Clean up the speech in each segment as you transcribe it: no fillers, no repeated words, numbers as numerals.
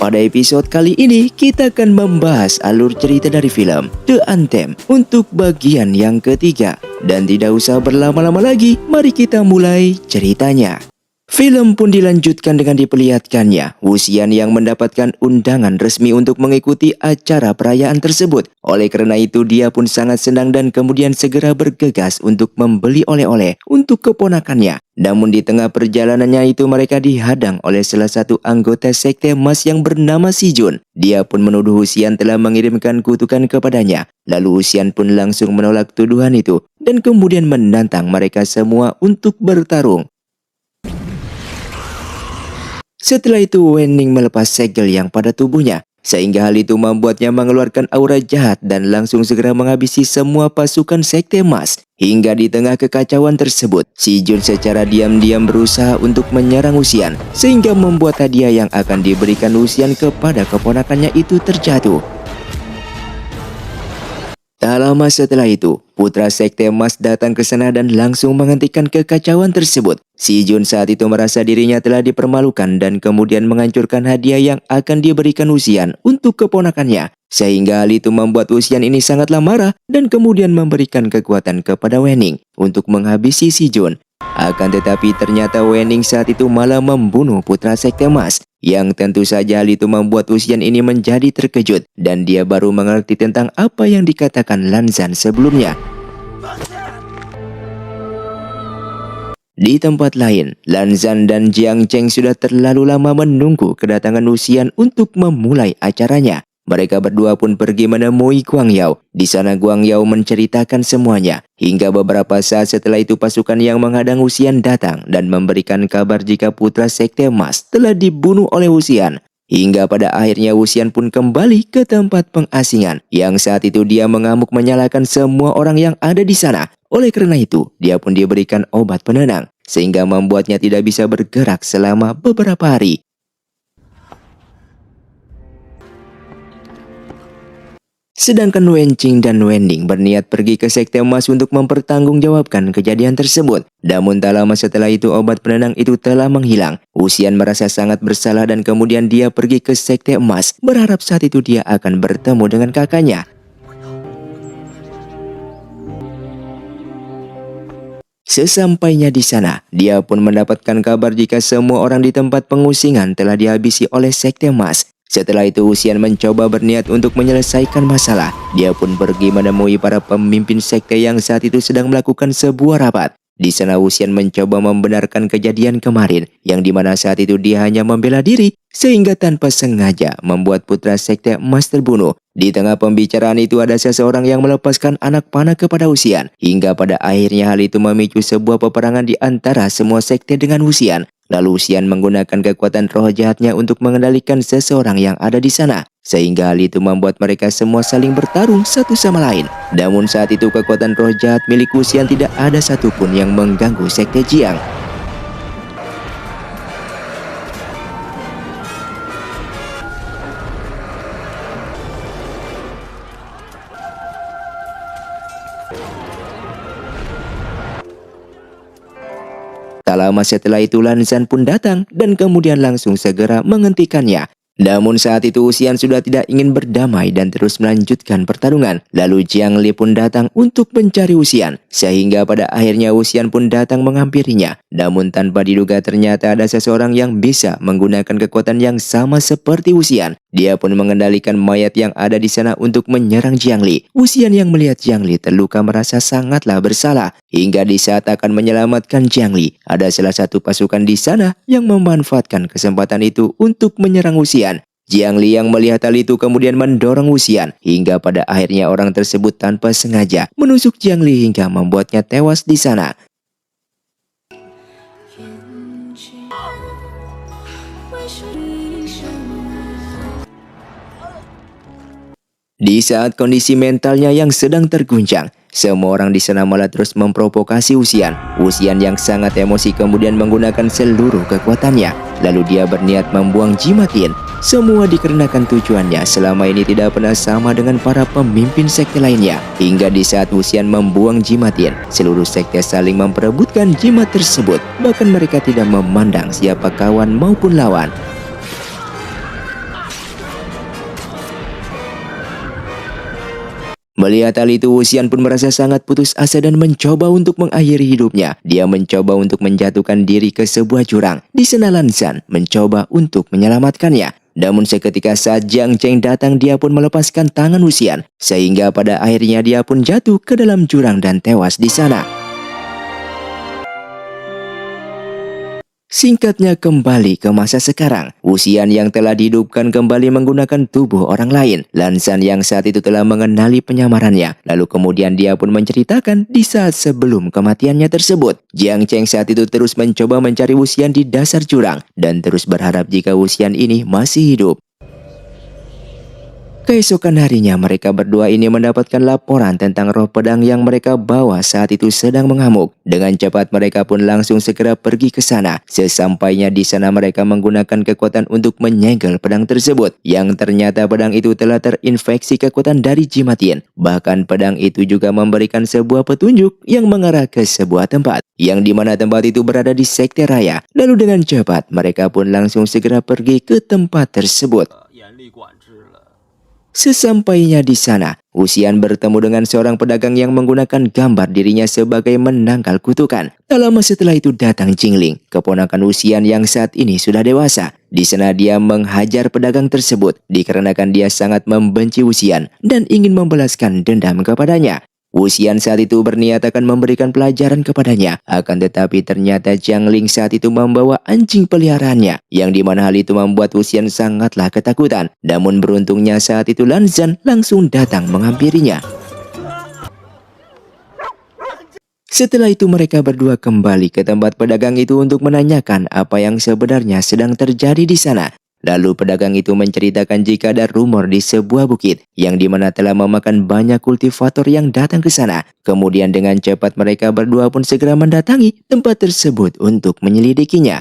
Pada episode kali ini, kita akan membahas alur cerita dari film The Anthem untuk bagian yang ketiga. Dan tidak usah berlama-lama lagi, mari kita mulai ceritanya. Film pun dilanjutkan dengan diperlihatkannya Wuxian yang mendapatkan undangan resmi untuk mengikuti acara perayaan tersebut. Oleh karena itu dia pun sangat senang dan kemudian segera bergegas untuk membeli oleh-oleh untuk keponakannya. Namun di tengah perjalanannya itu mereka dihadang oleh salah satu anggota sekte emas yang bernama Si Jun. Dia pun menuduh Wuxian telah mengirimkan kutukan kepadanya. Lalu Wuxian pun langsung menolak tuduhan itu dan kemudian menantang mereka semua untuk bertarung. Setelah itu Wenning melepas segel yang pada tubuhnya, sehingga hal itu membuatnya mengeluarkan aura jahat dan langsung segera menghabisi semua pasukan sekte emas. Hingga di tengah kekacauan tersebut, Si Jun secara diam-diam berusaha untuk menyerang Wuxian, sehingga membuat hadiah yang akan diberikan Wuxian kepada keponakannya itu terjatuh. Tak lama setelah itu, putra sekte emas datang ke sana dan langsung menghentikan kekacauan tersebut. Si Jun saat itu merasa dirinya telah dipermalukan dan kemudian menghancurkan hadiah yang akan diberikan Wuxian untuk keponakannya. Sehingga hal itu membuat Wuxian ini sangatlah marah dan kemudian memberikan kekuatan kepada Wenning untuk menghabisi Si Jun. Akan tetapi ternyata Wenning saat itu malah membunuh putra sekte emas. Yang tentu saja hal itu membuat Wuxian ini menjadi terkejut dan dia baru mengerti tentang apa yang dikatakan Lan Zhan sebelumnya. Di tempat lain, Lan Zhan dan Jiang Cheng sudah terlalu lama menunggu kedatangan Wuxian untuk memulai acaranya. Mereka berdua pun pergi menemui Guang Yao. Di sana Guang Yao menceritakan semuanya. Hingga beberapa saat setelah itu pasukan yang menghadang Wuxian datang dan memberikan kabar jika putra sekte emas telah dibunuh oleh Wuxian. Hingga pada akhirnya Wuxian pun kembali ke tempat pengasingan. Yang saat itu dia mengamuk menyalahkan semua orang yang ada di sana. Oleh karena itu, dia pun diberikan obat penenang. Sehingga membuatnya tidak bisa bergerak selama beberapa hari. Sedangkan Wenqing dan Wenning berniat pergi ke sekte emas untuk mempertanggungjawabkan kejadian tersebut. Namun tak lama setelah itu obat penenang itu telah menghilang. Wuxian merasa sangat bersalah dan kemudian dia pergi ke sekte emas, berharap saat itu dia akan bertemu dengan kakaknya. Sesampainya di sana, dia pun mendapatkan kabar jika semua orang di tempat pengusingan telah dihabisi oleh sekte emas. Setelah itu Wuxian mencoba berniat untuk menyelesaikan masalah. Dia pun pergi menemui para pemimpin sekte yang saat itu sedang melakukan sebuah rapat. Di sana Wuxian mencoba membenarkan kejadian kemarin, yang dimana saat itu dia hanya membela diri, sehingga tanpa sengaja membuat putra sekte emas terbunuh. Di tengah pembicaraan itu ada seseorang yang melepaskan anak panah kepada Wuxian. Hingga pada akhirnya hal itu memicu sebuah peperangan di antara semua sekte dengan Wuxian. Lalu Wuxian menggunakan kekuatan roh jahatnya untuk mengendalikan seseorang yang ada di sana. Sehingga hal itu membuat mereka semua saling bertarung satu sama lain. Namun saat itu kekuatan roh jahat milik Wuxian tidak ada satupun yang mengganggu sekte Jiang. Tak lama setelah itu Lan Zhan pun datang dan kemudian langsung segera menghentikannya. Namun saat itu Wuxian sudah tidak ingin berdamai dan terus melanjutkan pertarungan. Lalu Jiang Li pun datang untuk mencari Wuxian. Sehingga pada akhirnya Wuxian pun datang menghampirinya. Namun tanpa diduga ternyata ada seseorang yang bisa menggunakan kekuatan yang sama seperti Wuxian. Dia pun mengendalikan mayat yang ada di sana untuk menyerang Jiang Li. Wuxian yang melihat Jiang Li terluka merasa sangatlah bersalah. Hingga di saat akan menyelamatkan Jiang Li, ada salah satu pasukan di sana yang memanfaatkan kesempatan itu untuk menyerang Wuxian. Jiang Li yang melihat hal itu kemudian mendorong Wuxian. Hingga pada akhirnya orang tersebut tanpa sengaja menusuk Jiang Li hingga membuatnya tewas di sana. Di saat kondisi mentalnya yang sedang terguncang, semua orang di sana malah terus memprovokasi Wuxian. Wuxian yang sangat emosi kemudian menggunakan seluruh kekuatannya. Lalu dia berniat membuang jimat Yin. Semua dikarenakan tujuannya selama ini tidak pernah sama dengan para pemimpin sekte lainnya. Hingga di saat Wuxian membuang jimat Yin, seluruh sekte saling memperebutkan jimat tersebut. Bahkan mereka tidak memandang siapa kawan maupun lawan. Melihat hal itu, Wuxian pun merasa sangat putus asa dan mencoba untuk mengakhiri hidupnya. Dia mencoba untuk menjatuhkan diri ke sebuah jurang. Di sana Lan Zhan mencoba untuk menyelamatkannya. Namun seketika saat Jiang Cheng datang, dia pun melepaskan tangan Wuxian, sehingga pada akhirnya dia pun jatuh ke dalam jurang dan tewas di sana. Singkatnya kembali ke masa sekarang, Wuxian yang telah dihidupkan kembali menggunakan tubuh orang lain. Lan Zhan yang saat itu telah mengenali penyamarannya. Lalu kemudian dia pun menceritakan di saat sebelum kematiannya tersebut. Jiang Cheng saat itu terus mencoba mencari Wuxian di dasar jurang dan terus berharap jika Wuxian ini masih hidup. Keesokan harinya mereka berdua ini mendapatkan laporan tentang roh pedang yang mereka bawa saat itu sedang mengamuk. Dengan cepat mereka pun langsung segera pergi ke sana. Sesampainya di sana mereka menggunakan kekuatan untuk menyegel pedang tersebut. Yang ternyata pedang itu telah terinfeksi kekuatan dari Jimatin. Bahkan pedang itu juga memberikan sebuah petunjuk yang mengarah ke sebuah tempat. Yang dimana tempat itu berada di sekte raya. Lalu dengan cepat mereka pun langsung segera pergi ke tempat tersebut. Sesampainya di sana, Wuxian bertemu dengan seorang pedagang yang menggunakan gambar dirinya sebagai menangkal kutukan. Tak lama setelah itu datang Jingling, keponakan Wuxian yang saat ini sudah dewasa. Di sana dia menghajar pedagang tersebut dikarenakan dia sangat membenci Wuxian dan ingin membalaskan dendam kepadanya. Wuxian saat itu berniat akan memberikan pelajaran kepadanya. Akan tetapi ternyata Jiangling saat itu membawa anjing peliharaannya. Yang dimana hal itu membuat Wuxian sangatlah ketakutan. Namun beruntungnya saat itu Lan Zhan langsung datang menghampirinya. Setelah itu mereka berdua kembali ke tempat pedagang itu untuk menanyakan apa yang sebenarnya sedang terjadi di sana. Lalu pedagang itu menceritakan jika ada rumor di sebuah bukit yang dimana telah memakan banyak kultivator yang datang ke sana. Kemudian dengan cepat mereka berdua pun segera mendatangi tempat tersebut untuk menyelidikinya.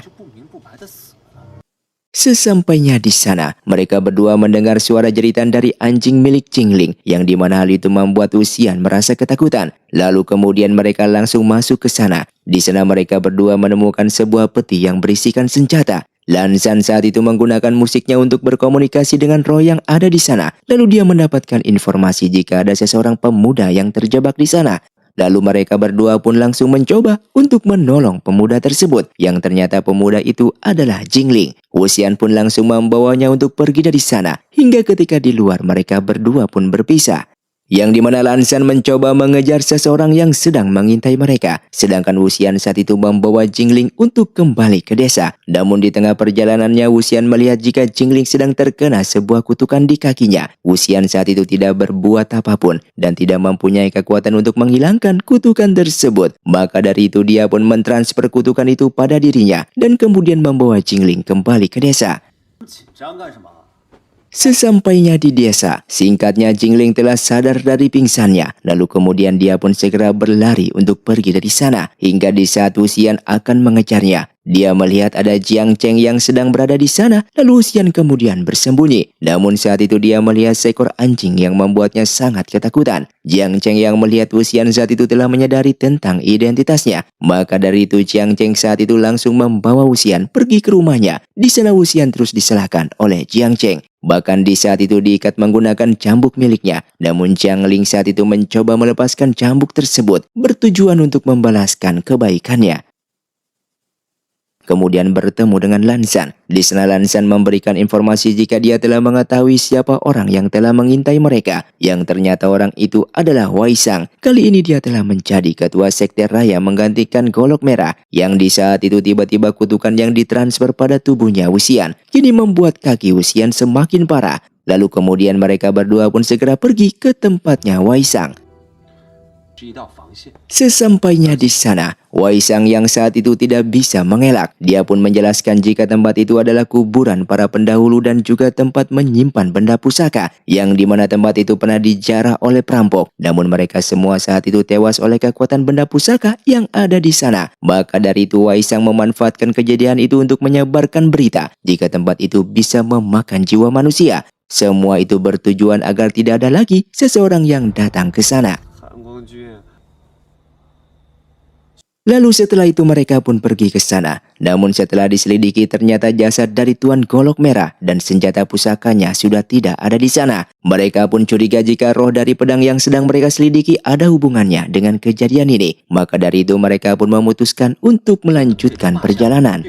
Sesampainya di sana, mereka berdua mendengar suara jeritan dari anjing milik Jingling yang dimana hal itu membuat Wuxian merasa ketakutan. Lalu kemudian mereka langsung masuk ke sana. Di sana mereka berdua menemukan sebuah peti yang berisikan senjata. Lan Zhan saat itu menggunakan musiknya untuk berkomunikasi dengan roh yang ada di sana. Lalu dia mendapatkan informasi jika ada seseorang pemuda yang terjebak di sana. Lalu mereka berdua pun langsung mencoba untuk menolong pemuda tersebut. Yang ternyata pemuda itu adalah Jingling. Wuxian pun langsung membawanya untuk pergi dari sana. Hingga ketika di luar mereka berdua pun berpisah. Yang dimana Lan Zhan mencoba mengejar seseorang yang sedang mengintai mereka. Sedangkan Wuxian saat itu membawa Jingling untuk kembali ke desa. Namun di tengah perjalanannya Wuxian melihat jika Jingling sedang terkena sebuah kutukan di kakinya. Wuxian saat itu tidak berbuat apapun dan tidak mempunyai kekuatan untuk menghilangkan kutukan tersebut. Maka dari itu dia pun mentransfer kutukan itu pada dirinya dan kemudian membawa Jingling kembali ke desa. Sesampainya di desa, singkatnya Jingling telah sadar dari pingsannya. Lalu kemudian dia pun segera berlari untuk pergi dari sana. Hingga di saat Wuxian akan mengejarnya, dia melihat ada Jiang Cheng yang sedang berada di sana. Lalu Wuxian kemudian bersembunyi. Namun saat itu dia melihat seekor anjing yang membuatnya sangat ketakutan. Jiang Cheng yang melihat Wuxian saat itu telah menyadari tentang identitasnya. Maka dari itu Jiang Cheng saat itu langsung membawa Wuxian pergi ke rumahnya. Di sana Wuxian terus disalahkan oleh Jiang Cheng. Bahkan di saat itu diikat menggunakan cambuk miliknya. Namun Jiangling saat itu mencoba melepaskan cambuk tersebut bertujuan untuk membalaskan kebaikannya. Kemudian bertemu dengan Lan Zhan. Di sana Lan Zhan memberikan informasi jika dia telah mengetahui siapa orang yang telah mengintai mereka. Yang ternyata orang itu adalah Wei Sang. Kali ini dia telah menjadi ketua sekte raya menggantikan Golok Merah. Yang di saat itu tiba-tiba kutukan yang ditransfer pada tubuhnya Wuxian kini membuat kaki Wuxian semakin parah. Lalu kemudian mereka berdua pun segera pergi ke tempatnya Wei Sang. Sesampainya di sana, Wei Sang yang saat itu tidak bisa mengelak. Dia pun menjelaskan jika tempat itu adalah kuburan para pendahulu dan juga tempat menyimpan benda pusaka. Yang dimana tempat itu pernah dijarah oleh perampok. Namun mereka semua saat itu tewas oleh kekuatan benda pusaka yang ada di sana. Maka dari itu Wei Sang memanfaatkan kejadian itu untuk menyebarkan berita jika tempat itu bisa memakan jiwa manusia. Semua itu bertujuan agar tidak ada lagi seseorang yang datang ke sana. Lalu setelah itu mereka pun pergi ke sana. Namun setelah diselidiki ternyata jasad dari Tuan Golok Merah dan senjata pusakanya sudah tidak ada di sana. Mereka pun curiga jika roh dari pedang yang sedang mereka selidiki ada hubungannya dengan kejadian ini. Maka dari itu mereka pun memutuskan untuk melanjutkan perjalanan.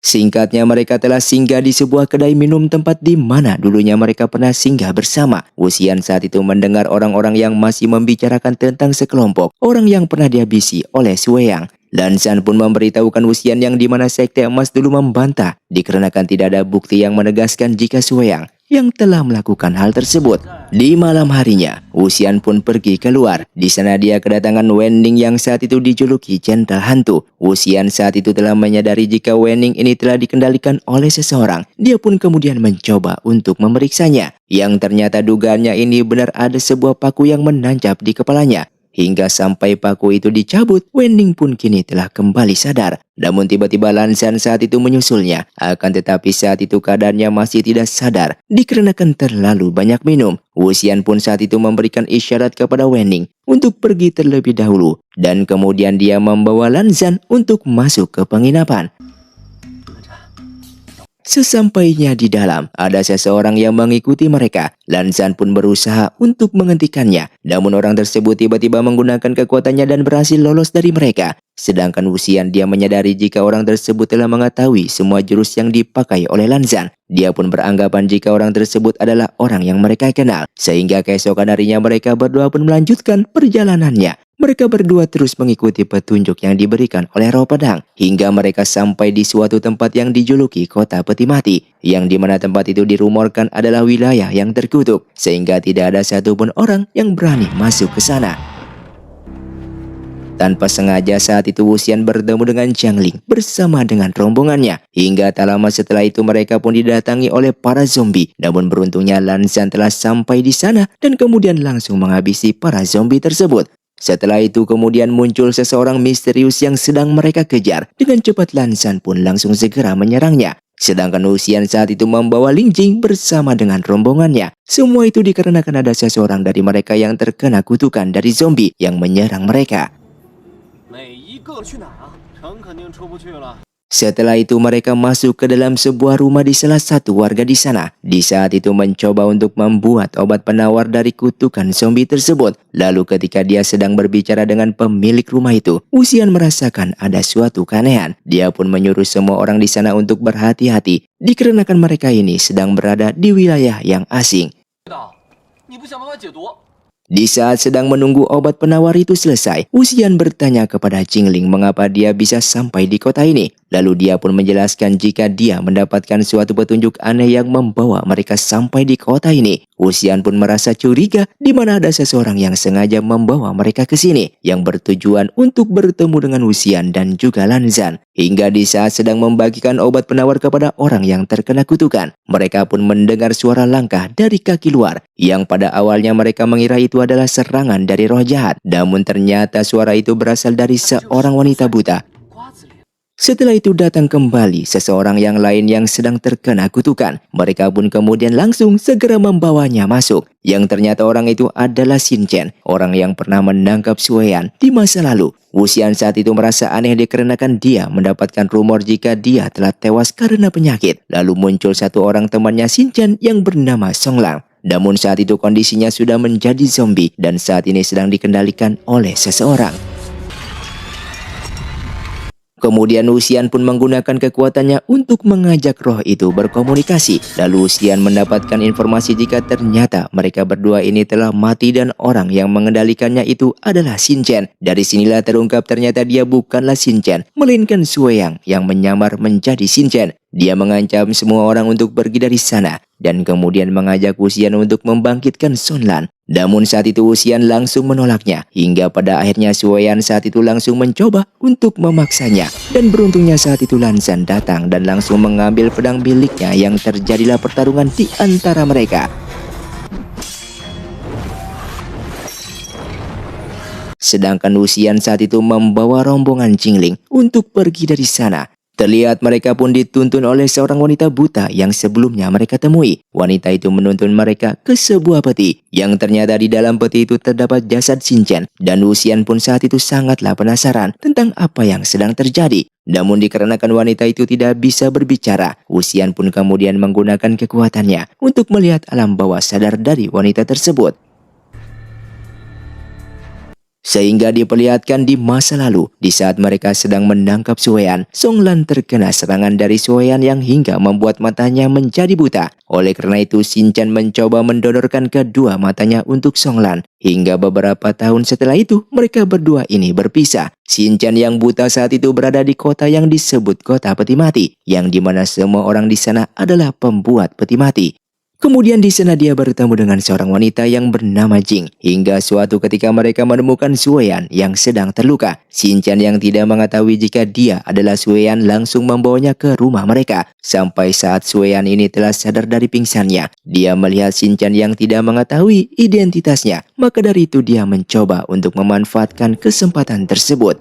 Singkatnya mereka telah singgah di sebuah kedai minum tempat di mana dulunya mereka pernah singgah bersama. Wuxian saat itu mendengar orang-orang yang masih membicarakan tentang sekelompok orang yang pernah dihabisi oleh Sueyang. Lan Zhan pun memberitahukan Wuxian yang dimana Sekte Emas dulu membantah dikarenakan tidak ada bukti yang menegaskan jika Sueyang yang telah melakukan hal tersebut. Di malam harinya, Wuxian pun pergi keluar. Di sana dia kedatangan Wenning yang saat itu dijuluki Jenderal Hantu. Wuxian saat itu telah menyadari jika Wenning ini telah dikendalikan oleh seseorang. Dia pun kemudian mencoba untuk memeriksanya. Yang ternyata dugaannya ini benar ada sebuah paku yang menancap di kepalanya. Hingga sampai paku itu dicabut, Wenning pun kini telah kembali sadar. Namun tiba-tiba Lan Zhan saat itu menyusulnya. Akan tetapi saat itu keadaannya masih tidak sadar dikarenakan terlalu banyak minum. Wuxian pun saat itu memberikan isyarat kepada Wenning untuk pergi terlebih dahulu. Dan kemudian dia membawa Lan Zhan untuk masuk ke penginapan. Sesampainya di dalam, ada seseorang yang mengikuti mereka. Lan Zhan pun berusaha untuk menghentikannya. Namun orang tersebut tiba-tiba menggunakan kekuatannya dan berhasil lolos dari mereka. Sedangkan Wuxian dia menyadari jika orang tersebut telah mengetahui semua jurus yang dipakai oleh Lan Zhan. Dia pun beranggapan jika orang tersebut adalah orang yang mereka kenal. Sehingga keesokan harinya mereka berdua pun melanjutkan perjalanannya. Mereka berdua terus mengikuti petunjuk yang diberikan oleh roh pedang. Hingga mereka sampai di suatu tempat yang dijuluki Kota Peti Mati. Yang dimana tempat itu dirumorkan adalah wilayah yang terkutuk. Sehingga tidak ada satupun orang yang berani masuk ke sana. Tanpa sengaja saat itu Wuxian bertemu dengan Jiangling bersama dengan rombongannya. Hingga tak lama setelah itu mereka pun didatangi oleh para zombie. Namun beruntungnya Lan Zhan telah sampai di sana dan kemudian langsung menghabisi para zombie tersebut. Setelah itu kemudian muncul seseorang misterius yang sedang mereka kejar. Dengan cepat Lan Zhan pun langsung segera menyerangnya. Sedangkan Wuxian saat itu membawa Ling Jing bersama dengan rombongannya. Semua itu dikarenakan ada seseorang dari mereka yang terkena kutukan dari zombie yang menyerang mereka. Setelah itu mereka masuk ke dalam sebuah rumah di salah satu warga di sana. Di saat itu mencoba untuk membuat obat penawar dari kutukan zombie tersebut. Lalu ketika dia sedang berbicara dengan pemilik rumah itu, Wuxian merasakan ada suatu keanehan. Dia pun menyuruh semua orang di sana untuk berhati-hati dikarenakan mereka ini sedang berada di wilayah yang asing. Di saat sedang menunggu obat penawar itu selesai, Wuxian bertanya kepada Jiangling mengapa dia bisa sampai di kota ini. Lalu dia pun menjelaskan jika dia mendapatkan suatu petunjuk aneh yang membawa mereka sampai di kota ini. Wuxian pun merasa curiga di mana ada seseorang yang sengaja membawa mereka ke sini yang bertujuan untuk bertemu dengan Wuxian dan juga Lan Zhan. Hingga di saat sedang membagikan obat penawar kepada orang yang terkena kutukan, mereka pun mendengar suara langkah dari kaki luar yang pada awalnya mereka mengira itu adalah serangan dari roh jahat. Namun ternyata suara itu berasal dari seorang wanita buta. Setelah itu datang kembali seseorang yang lain yang sedang terkena kutukan. Mereka pun kemudian langsung segera membawanya masuk. Yang ternyata orang itu adalah Xin Chen, orang yang pernah menangkap Sueyan di masa lalu. Wuxian saat itu merasa aneh dikarenakan dia mendapatkan rumor jika dia telah tewas karena penyakit. Lalu muncul satu orang temannya Xin Chen yang bernama Song Lang. Namun saat itu kondisinya sudah menjadi zombie dan saat ini sedang dikendalikan oleh seseorang. Kemudian Wuxian pun menggunakan kekuatannya untuk mengajak roh itu berkomunikasi. Lalu Wuxian mendapatkan informasi jika ternyata mereka berdua ini telah mati dan orang yang mengendalikannya itu adalah Xin Chen. Dari sinilah terungkap ternyata dia bukanlah Xin Chen, melainkan Sueyang yang menyamar menjadi Xin Chen. Dia mengancam semua orang untuk pergi dari sana dan kemudian mengajak Wuxian untuk membangkitkan Sun Lan. Namun saat itu Wuxian langsung menolaknya hingga pada akhirnya Sueyan saat itu langsung mencoba untuk memaksanya. Dan beruntungnya saat itu Lan Zhan datang dan langsung mengambil pedang miliknya yang terjadilah pertarungan di antara mereka. Sedangkan Wuxian saat itu membawa rombongan Jiangling untuk pergi dari sana. Terlihat mereka pun dituntun oleh seorang wanita buta yang sebelumnya mereka temui. Wanita itu menuntun mereka ke sebuah peti, yang ternyata di dalam peti itu terdapat jasad Shinchan. Dan Wuxian pun saat itu sangatlah penasaran tentang apa yang sedang terjadi. Namun dikarenakan wanita itu tidak bisa berbicara, Wuxian pun kemudian menggunakan kekuatannya untuk melihat alam bawah sadar dari wanita tersebut. Sehingga diperlihatkan di masa lalu, di saat mereka sedang menangkap Suean, Songlan terkena serangan dari Suean yang hingga membuat matanya menjadi buta. Oleh karena itu, Shinchan mencoba mendonorkan kedua matanya untuk Songlan. Hingga beberapa tahun setelah itu, mereka berdua ini berpisah. Shinchan yang buta saat itu berada di kota yang disebut kota peti mati, yang dimana semua orang di sana adalah pembuat peti mati. Kemudian di sana dia bertemu dengan seorang wanita yang bernama Jing. Hingga suatu ketika mereka menemukan Suean yang sedang terluka. Shinchan yang tidak mengetahui jika dia adalah Suean langsung membawanya ke rumah mereka. Sampai saat Suean ini telah sadar dari pingsannya. Dia melihat Shinchan yang tidak mengetahui identitasnya. Maka dari itu dia mencoba untuk memanfaatkan kesempatan tersebut.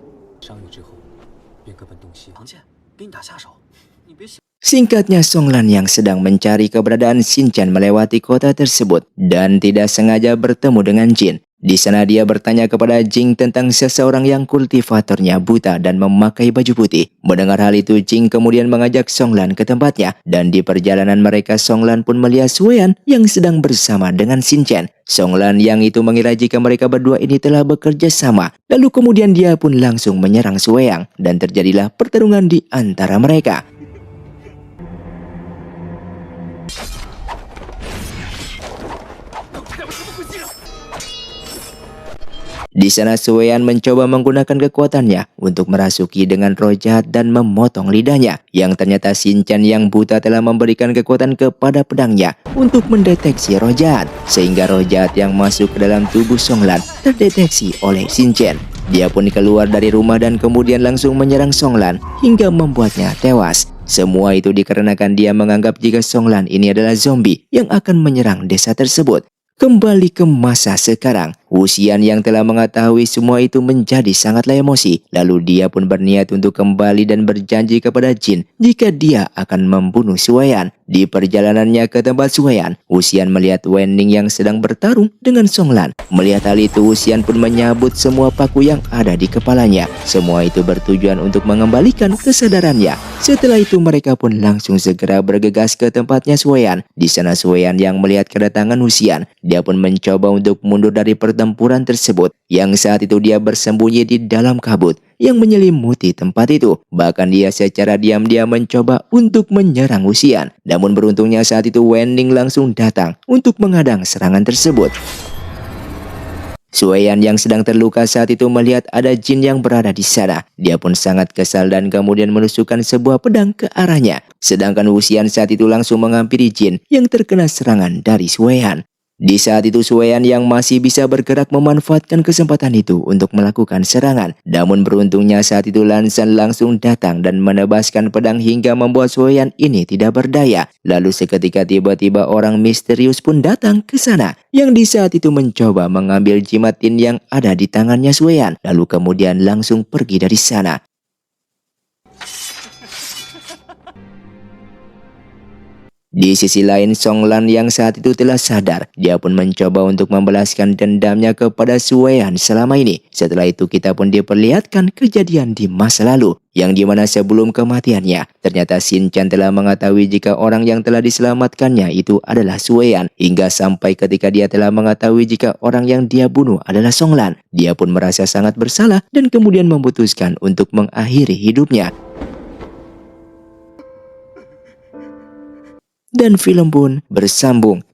Singkatnya, Songlan yang sedang mencari keberadaan Shinchan melewati kota tersebut dan tidak sengaja bertemu dengan Jin. Di sana dia bertanya kepada Jing tentang seseorang yang kultivatornya buta dan memakai baju putih. Mendengar hal itu, Jing kemudian mengajak Songlan ke tempatnya, dan di perjalanan mereka Songlan pun melihat Suean yang sedang bersama dengan Shinchan. Songlan yang itu mengira jika mereka berdua ini telah bekerja sama. Lalu kemudian dia pun langsung menyerang Suean dan terjadilah pertarungan di antara mereka. Di sana Suean mencoba menggunakan kekuatannya untuk merasuki dengan roh jahat dan memotong lidahnya. Yang ternyata Shinchan yang buta telah memberikan kekuatan kepada pedangnya untuk mendeteksi roh jahat. Sehingga roh jahat yang masuk ke dalam tubuh Songlan terdeteksi oleh Shinchan. Dia pun keluar dari rumah dan kemudian langsung menyerang Songlan hingga membuatnya tewas. Semua itu dikarenakan dia menganggap jika Songlan ini adalah zombie yang akan menyerang desa tersebut. Kembali ke masa sekarang, Wuxian yang telah mengetahui semua itu menjadi sangatlah emosi. Lalu dia pun berniat untuk kembali dan berjanji kepada Jin jika dia akan membunuh Suean. Di perjalanannya ke tempat Suean, Wuxian melihat Wenning yang sedang bertarung dengan Songlan. Melihat hal itu, Wuxian pun menyabut semua paku yang ada di kepalanya. Semua itu bertujuan untuk mengembalikan kesadarannya. Setelah itu mereka pun langsung segera bergegas ke tempatnya Suean. Di sana Suean yang melihat kedatangan Wuxian, dia pun mencoba untuk mundur dari pertempuran tersebut, yang saat itu dia bersembunyi di dalam kabut yang menyelimuti tempat itu. Bahkan dia secara diam-diam mencoba untuk menyerang Wuxian. Namun beruntungnya saat itu Wenning langsung datang untuk menghadang serangan tersebut. Suean yang sedang terluka saat itu melihat ada Jin yang berada di sana. Dia pun sangat kesal dan kemudian menusukkan sebuah pedang ke arahnya. Sedangkan Wuxian saat itu langsung menghampiri Jin yang terkena serangan dari Suean. Di saat itu Suean yang masih bisa bergerak memanfaatkan kesempatan itu untuk melakukan serangan. Namun beruntungnya saat itu Lan Shan langsung datang dan menebaskan pedang hingga membuat Suean ini tidak berdaya. Lalu seketika tiba-tiba orang misterius pun datang ke sana, yang di saat itu mencoba mengambil jimatin yang ada di tangannya Suean. Lalu kemudian langsung pergi dari sana. Di sisi lain, Songlan yang saat itu telah sadar. Dia pun mencoba untuk membalaskan dendamnya kepada Suean selama ini. Setelah itu kita pun diperlihatkan kejadian di masa lalu, yang dimana sebelum kematiannya, ternyata Shinchan telah mengetahui jika orang yang telah diselamatkannya itu adalah Suean. Hingga sampai ketika dia telah mengetahui jika orang yang dia bunuh adalah Songlan, dia pun merasa sangat bersalah dan kemudian memutuskan untuk mengakhiri hidupnya. Dan film pun bersambung.